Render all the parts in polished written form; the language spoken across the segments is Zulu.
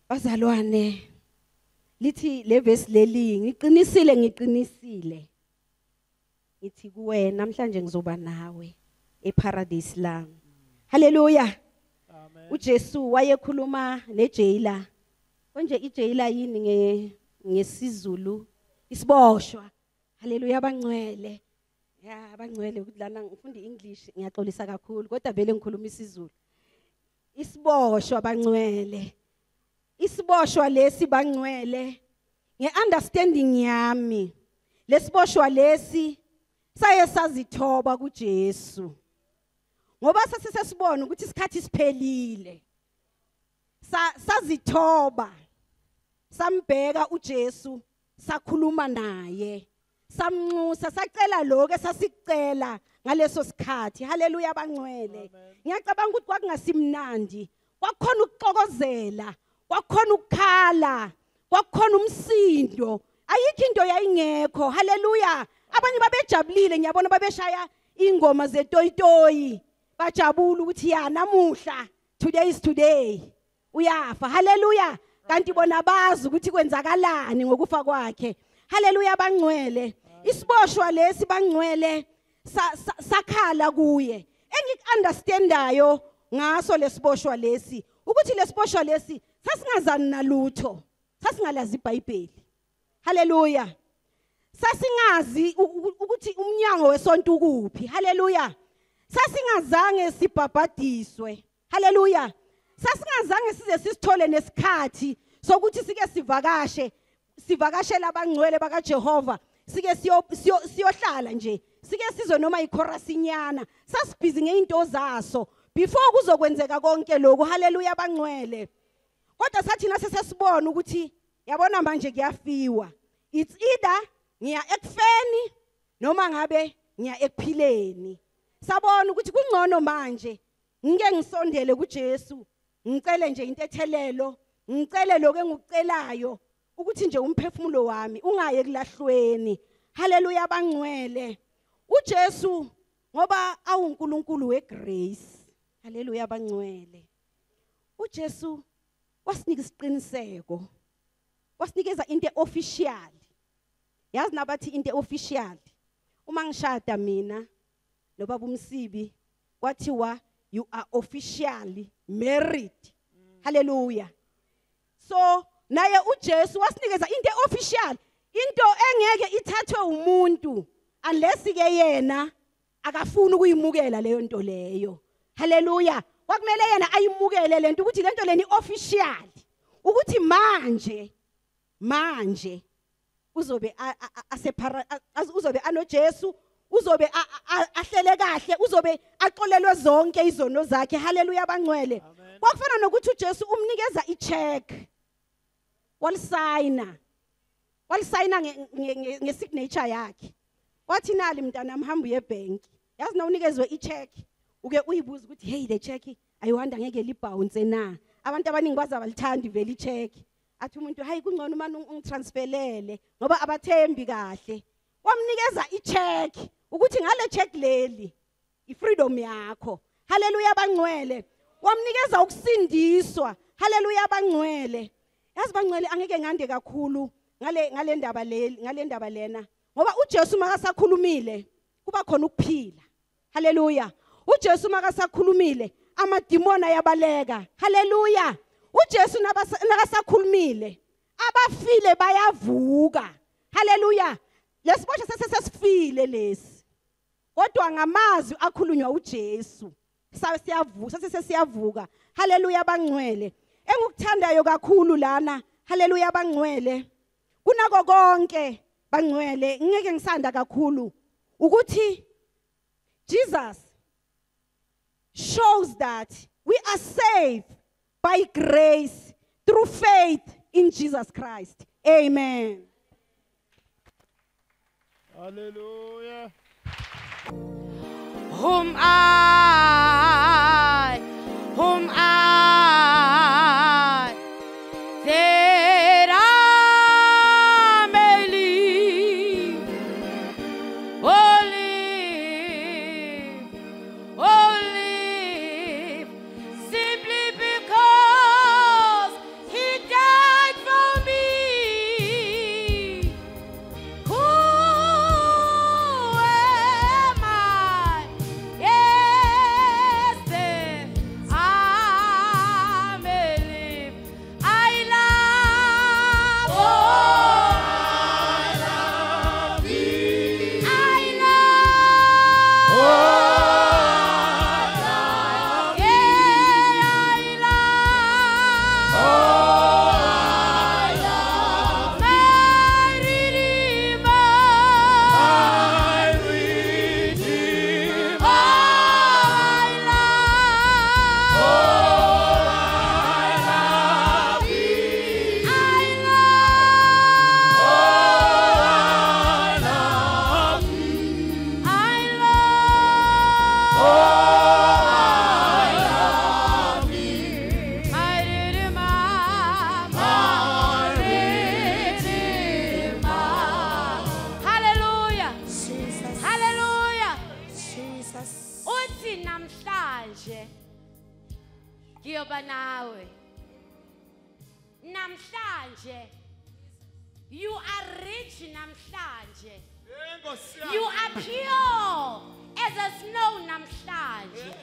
Bazalwane, lithi le verse leli ngiqinisile. Ngithi kuwe namhlanje ngizoba nawe eparadise lami. Hallelujah. Amen. uJesu wayekhuluma nejailer. Konje ijailer yini ngesizulu isiboshwa. Hallelujah abangcwele. Ya abangcwele ukuthi lana ngifunda English ngiyaxolisa kakhulu kodwa vele ngikhuluma isiZulu. Isiboshwa abangcwele. Isiboshwa lesi bangcwele ngeunderstanding yami. Lesiboshwa lesi saye sazithoba kuJesu. Ngoba sasisibona ukuthi isikhathi siphelile. Sazithoba. Sambheka uJesu, sakhuluma naye. Samnxusa sacela lokho esasicela ngaleso sikhathi. Haleluya abangcwele. Ngiyacabanga ukuthi kwakungasimnandi. Kwakhona ukuxokozela, kwakhona ukukhala, kwakhona umsindo. Ayikho into yayingekho. Haleluya. Abanye babejabulile ngiyabona babeshaya ingoma zetoyitoyi. Bajabula ukuthi ya namuhla, today is today. Uyafa. Haleluya. Kanti bona bazi ukuthi kwenzakalani ngokufa kwakhe. Haleluya bangcwele. Isiboshwa lesi bangcwele sakhala kuye. Engikuunderstandayo ngaso lesiboshwa lesi ukuthi lesiboshwa lesi sasingazani nalutho. Sasingalazi iBhayibheli. Haleluya. Sasingazi ukuthi umnyango wesonto ukuphi. Haleluya. Sasingazange sibhabhadiswe. Haleluya. Sasingazange size sisithole nesikhathi sokuthi sike sivakashela abangcwele bakaJehova. Sike siyohlala nje. Sike sizwe noma ichorasinyana. Sasibhizi ngeinto zaso before kuzokwenzeka konke lokho. Haleluya abangcwele. Kodwa sathi nasesibona ukuthi yabona manje kuyafiwa. It's either ngiya ekufeni noma ngabe ngiya ekuphileni. Sabona ukuthi kungcono manje ngike ngisondele kuJesu. Ngicele nje into ethelelo, ngicele lokho engikucelayo ukuthi nje umphefumulo wami ungaye kulahlweni. Haleluya abangcwele. uJesu ngoba awuNkulunkulu wegrace. Haleluya abangcwele. uJesu wasinika isiqiniseko. Wasinikeza into official. Yazi nabathi into official. Uma ngishada mina nobaba uMsibi kwathiwa you are officially married. Hallelujah. So naye uJesu wasinikeza into official, into engeke ithathwe umuntu unless ke yena akafuna ukuyimukela leyo nto leyo. Hallelujah. Kwakumele yena ayimukele lento ukuthi lento leni official ukuthi manje uzobe uzobe anoJesu, uzobe ahlele kahle, uzobe aqolelwe zonke izono zakhe. Haleluya abangcwele. Kwakufana nokuthi uJesu umnikeza icheck. Walisayina ngesignature yakhe. Wathi nali mntana mhambi yebank. Yazi na unikezwe icheck uke uyibuza ukuthi hey le check ayiwanda ngeke libounce na. Abantu abaningi baza balithanda vele icheck. Athi umuntu hayi kungcono manje ungitransferele ngoba abathembi kahle. Wamnikeza icheck ukuthi ngale check leli ifreedom yakho. Haleluya abangcwele. Wamnikeza ukusindiswa. Haleluya abangcwele. Yazi bangcwele angeke ngande kakhulu ngale ndaba lena ngoba uJesu makasakhulumile kuba khona ukuphila. Haleluya. uJesu makasakhulumile amadimoni ayabaleka. Haleluya. uJesu nakasakhulumile abafile bayavuka. Haleluya. Lesiboshwa sesesifile lesi. Kodwa ngamazwi akhulunywa uJesu siyavuka. Haleluya abangcwele. Engukuthandayo kakhulu lana. Haleluya abangcwele. Kunako konke bangcwele ngeke ngisanda kakhulu ukuthi Jesus shows that we are saved by grace through faith in Jesus Christ. Amen. Hallelujah. Whom I that I may live, live, simply because He died. namhlanje. You are rich namhlanje. You are pure as a snow namhlanje.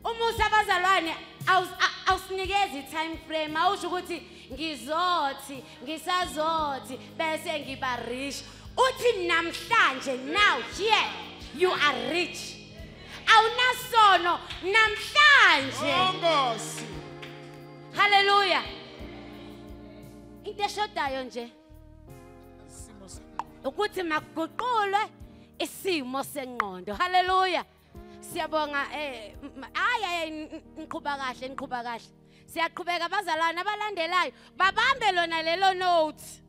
Umusa bazalwane awusinikeza time frame awusho ukuthi ngizothi ngisazothi bese ngiba rich. Uthi namhlanje now here you are rich. Awunasono namhlanje. Hallelujah. Into eshodayo nje ukuthi makuguqulwe isimo sengqondo. Hallelujah. Siyabonga ngiqhubha kahle. Siyaqhubeka abazalwane abalandelayo babambe lona lelo note.